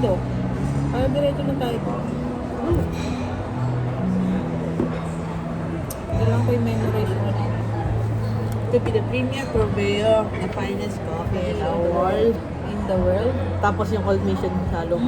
do. Para diretso na tayo. Kailangan ko yung memorize mo na. To be the premier purveyor, the finest coffee in the world. In the world. Tapos yung cold mission sa loob.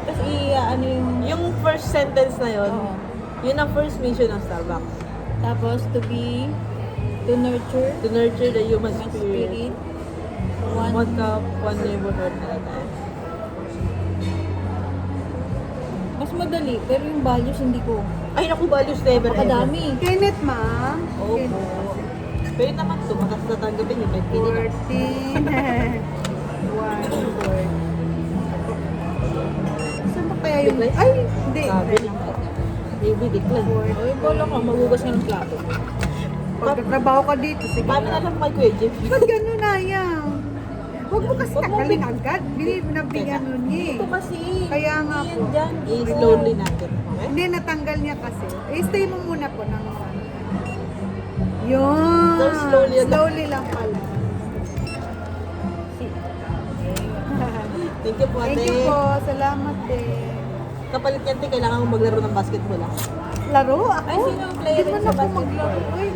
Tapos ano Yung first sentence na yun, Oo. yun ang first mission ng Starbucks. Tapos to nurture To nurture the human human spirit. spirit. One, One cup, one neighborhood at a time. mas madali, pero yung values hindi ko. Ay, naku, values never ever. Napakadami. Kenneth, ma'am. Opo. Pwede naman ito, matas na tanggapin yung may pili na. 14. Saan ba kaya yung... Bigla? Ay, hindi. Sabi lang. Baby, bigla. Ay, bola ka, magugas ka ng plato. Pagkatrabaho ka dito, sige Paano na. na lang kay Kuya Jeff? Ba't gano'n na yan? Huwag mo kasi Huwag mo tanggalin agad. Binabigyan nun niya Ito eh. kasi. Kaya nga Yan po. dyan. I-slowly natin. Okay? Hindi, natanggal niya kasi. Stay mo muna po ng yun. So, slowly lang. Slowly lang pala. Thank you po, ate. Thank you po. Salamat din. Kapalit yan, te, kailangan mo maglaro ng basketball, ah. Laro? Ako? Ay, sino ang player Hindi sa man ako basketball? maglaro. Uy,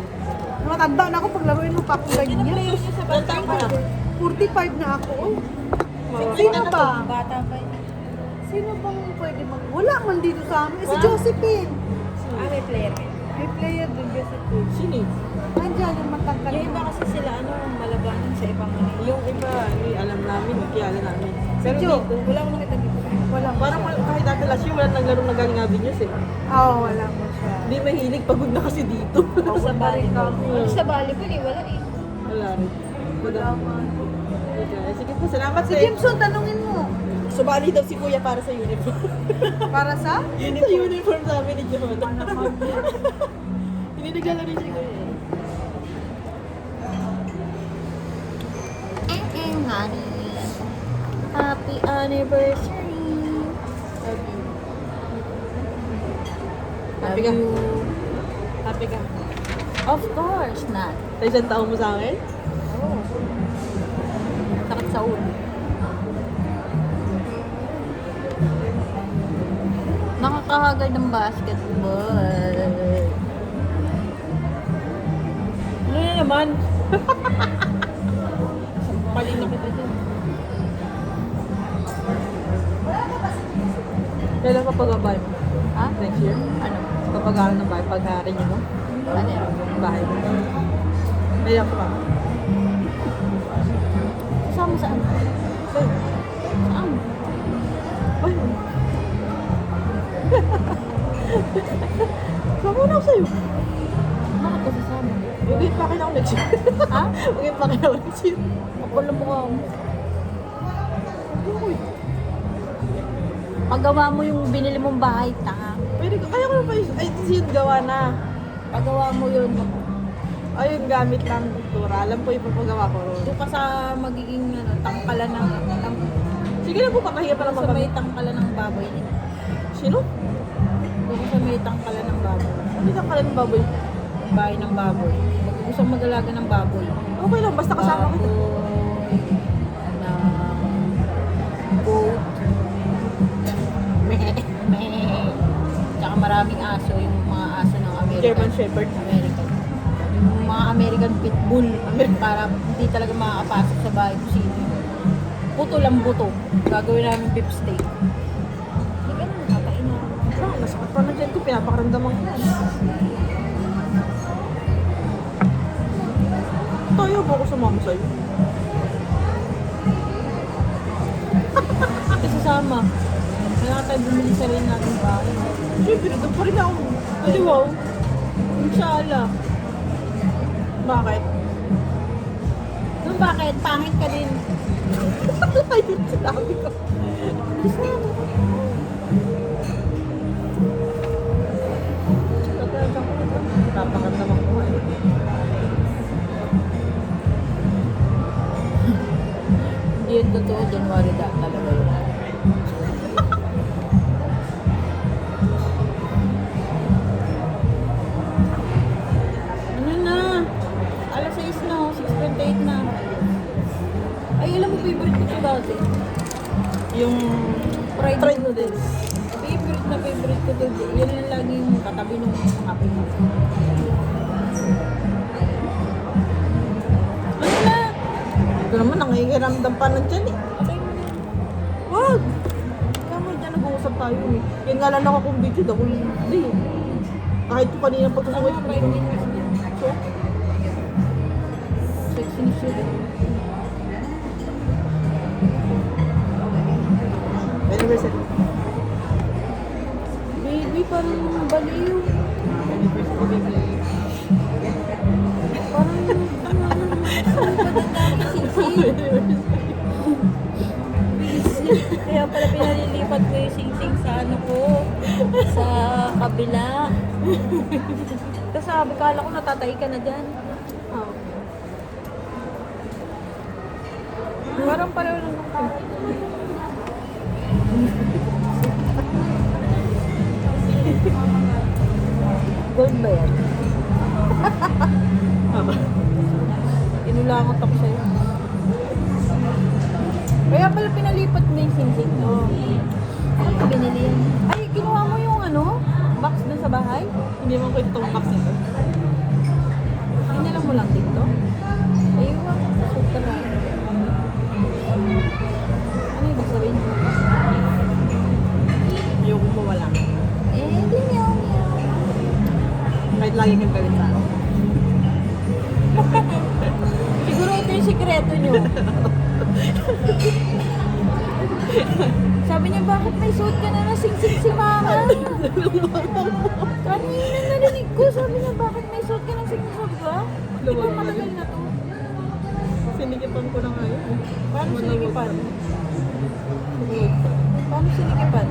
matanda na ako paglaruin mo pa ako Sino ganyan. player niya sa Ilan taon ka na? 45 na ako. Uy. Sino Sino na ba? Bata pa yun. Sino bang pwede mag... Wala man dito sa amin. Si Wala? Josephine. May player ka. May player din Josephine. Sino yun? Nandiyan yung matangkad. Yung iba kasi sila, malabanan sa ibang Yung iba, alam namin, kilala namin. Pero Joe. dito, Wala ko nakita dito. Wala mo parang siya. kahit dati last year, wala naglaro na galing Avenues eh. Oo, wala mo siya. Hindi mahilig, pagod na kasi dito. Sa volleyball. kami. Sa volleyball eh, wala eh. Wala rin. Wala man. Okay. Sige po, salamat Si eh. Jimson, tanungin mo. Sumali daw si Kuya para sa uniform. Para sa? Sa uniform sa amin ni John. Hindi naglalaro si Kuya eh. Honey. Happy anniversary. Happy ka? Happy ka? Of course not. Sa isang taon mo sa akin? Oh. Sakit sa ulo. Nakakahagad ng basketball. Ano na naman? Paling na kita dyan. Kailan ka pag-abay mo? Ha? Next year? Ano? Papag-aaral ng bahay, pag-aaral mo? Ano yun? Bahay mo. Kaya pa. Kasama saan? Sa'yo. Saan? Ay. Sama na ako sa'yo. Bakit ka sasama? Huwag pa ako next year. Ha? Huwag pa ako next year. Kapal mo ka. Paggawa mo yung binili mong bahay, tanga. Pwede ko, kaya ko na pa yun. Ay, ito yun gawa na. Paggawa mo yun, Ayun, gamit lang kultura. Alam ko yung papagawa ko. doon ka sa magiging tangkalan ng Sige na po, kakahiya pa lang sa may tangkalan ng baboy. Sino? Doon ka sa may tangkalan ng baboy. Ano yung kalan ng baboy? Bahay ng baboy. Gusto mag-alaga ng baboy. Okay lang, basta kasama kita. Baboy, ng goat, tsaka maraming aso, yung mga aso ng American. German Shepherd. American. Yung mga American Pitbull. Para hindi talaga makakapasok sa bahay kung sino. Puto lang buto. Gagawin namin beef steak. Hindi ka na nakapainan. Ah, nasakit pa na dyan ko, pinapakaramdaman ko. Tayo ba ako sumama sa'yo? Kasi sasama. Kailangan tayo bumili sarili natin bahay. Siyempre, doon pa rin ako. Aliwaw. Inshallah. Bakit? Nung bakit? Pangit ka din. Ayun, sinabi ko. Napakaramdaman ko eh. Hindi yun totoo. January talaga yun. Ano na? Alas 6 na. 6:28 na. Ay, alam mo favorite ko si Dati. Yung fried noodles. Favorite ko to. Yan lang laging katabi ng happy mo. Ano na? Ito naman, nangihiramdam pa ng tiyan eh. Okay mo na. Wag! Kama dyan, nag-uusap tayo eh. Yan nga lang ako kung video daw. Hindi. Kahit ko kanina pa Tama, ito. 5 minutes din. So, Sexy ni Sugar. anniversary. Baby, parang baliw. Anniversary, baby. Parang kaya pala pinalilipat ko yung sing-sing sa ano ko, sa kabila. Kasi sabi, kala ko natatay ka na dyan. Oh. Parang pareho lang ng parang. Gold ba yan? Inulangot ako sa'yo. Kaya pala pinalipat mo yung sing-sing. Oo. Ano binili yan? Ay, kinuha mo yung ano? Box dun sa bahay? Hindi mo ko itong box ito. Hinala mo lang dito? Ayun, super lang. Ano ibig sabihin? Ayoko mo wala. Di meow meow. Kahit lagi kang galit sa akin. Siguro ito yung sikreto nyo. Sabi niya, bakit may suot ka na na sing-sing si mama? Kanina narinig ko, sabi niya, bakit may suot ka na sing-sing ka? Di ba matagal na to? Sinigipan ko na ngayon. Paano sinigipan? Paano sinigipan?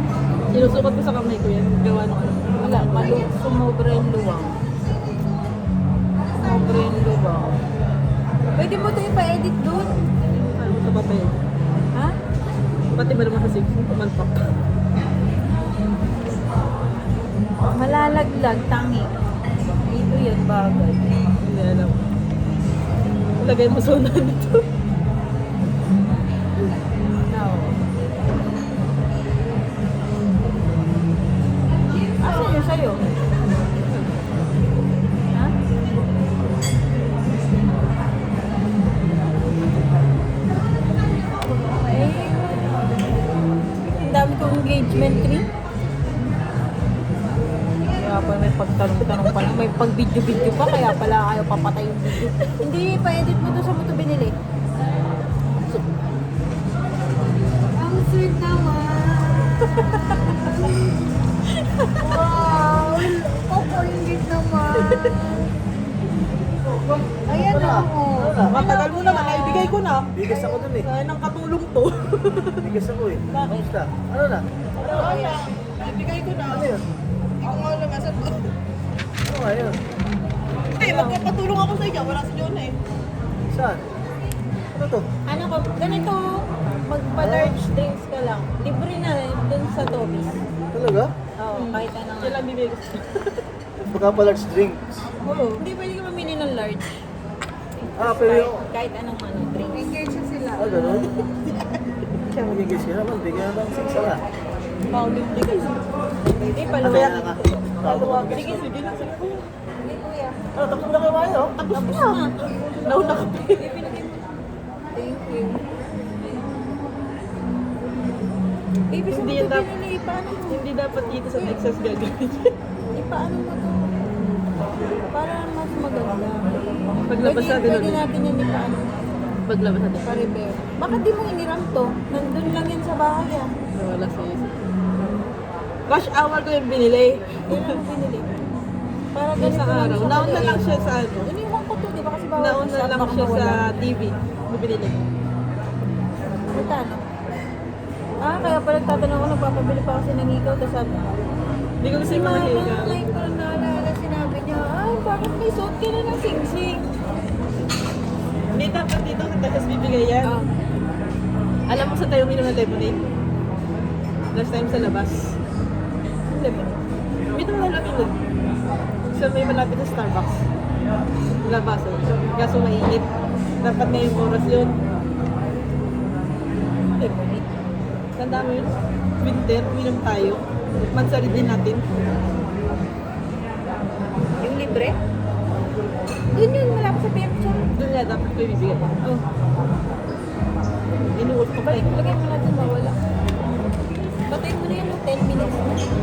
Sinusukat ko sa kamay ko yan. Gawa nung ano. Wala, sumobra yung luwang. Sumobra yung luwang. Pwede mo ito ipa-edit doon. Ano ito pa pa yun? Ha? Pati ba naman sa 6? Pumantok. Malalaglag, tangi. Dito yan, bagay. Hindi alam. Lagay mo sa unahan dito. No. Asan yun sa'yo? Ha? Eh, ang dami kong engagement ring. Kaya pala may pagtanong-tanong pa lang, may pag-video-video pa, kaya pala ayaw papatay yung video. Hindi, pa-edit mo to sa mo to binili. Ang sweet naman. Wow. Papaingit naman. Ayan na ako. Matagal mo naman, naibigay ko na. Bigas ako dun eh. Kaya nang katulong to. Bigas ako eh. Kamusta? Ano na? Wala. Naibigay ko na. Ano yun? Hindi ko nga alam asan to. Ano nga yun? Hindi, magpapatulong ako sa inyo. Wala si Jonah eh. Saan? Ano to? Ano ko, ganito, magpa-large drinks ka lang. Libre na rin dun sa Tommy's. Talaga? Oo, kahit anong. Yan lang bibigay ko. Baka pa large drinks. Oo. Hindi pwede ka mamili ng large. Ah, pero yung... Kahit anong ano, drinks. Engage na sila. Ah, gano'n? Kaya mag-engage ka naman. Bigyan naman ng 6 ka. Pounded bigas. Hindi, Kaya paluwag. nga. Paluwag. Sige, sige na. Sige po. Hindi, kuya. Ah, tapos na kayo kayo. Tapos na. Nauna ka pa. Thank you. Baby, sa Hindi mo yan ito dapat. pinili? Paano mo? Hindi dapat dito sa Texas gagawin. Ipaano mo to? Para mas maganda. Paglabas natin Pwede ulit. natin yan ipaano. Paglabas natin. Pa-repair. Bakit di mo iniram to? Nandun lang yan sa bahay ah. Wala sa isip. Rush hour ko yung binili. Kailan mo binili? Para ganito Isang araw. Nauna lang siya sa ano. Iniwan ko to, di ba? Kasi bawal Nauna lang baka siya sa mawala. TV. May binili. Magkano? Ah, kaya pala tatanong ko, nagpapabili pa kasi ng ikaw, tapos sabi ko, Hindi ko kasi si mama, mahiga. ngayon ko lang naalala, sinabi niya, ay, bakit may suot ka na ng sing-sing? Hindi dapat dito sa Texas bibigay yan. Ah, Alam mo sa tayo uminom ng lemonade? Last time sa labas. Lemonade. Dito mo lang lemonade. So may malapit sa Starbucks. Labas. Kaso mainit. Dapat ngayong oras yun. lemonade. Tanda mo yun? Winter, uminom tayo. Mansari din natin. Yung libre? Doon yun, malapit sa picture. Doon nga dapat ko ibibigay. Oh. Inuwag ko pa eh. Lagay mo natin mawala. Patay mo na yan, 10 minutes na.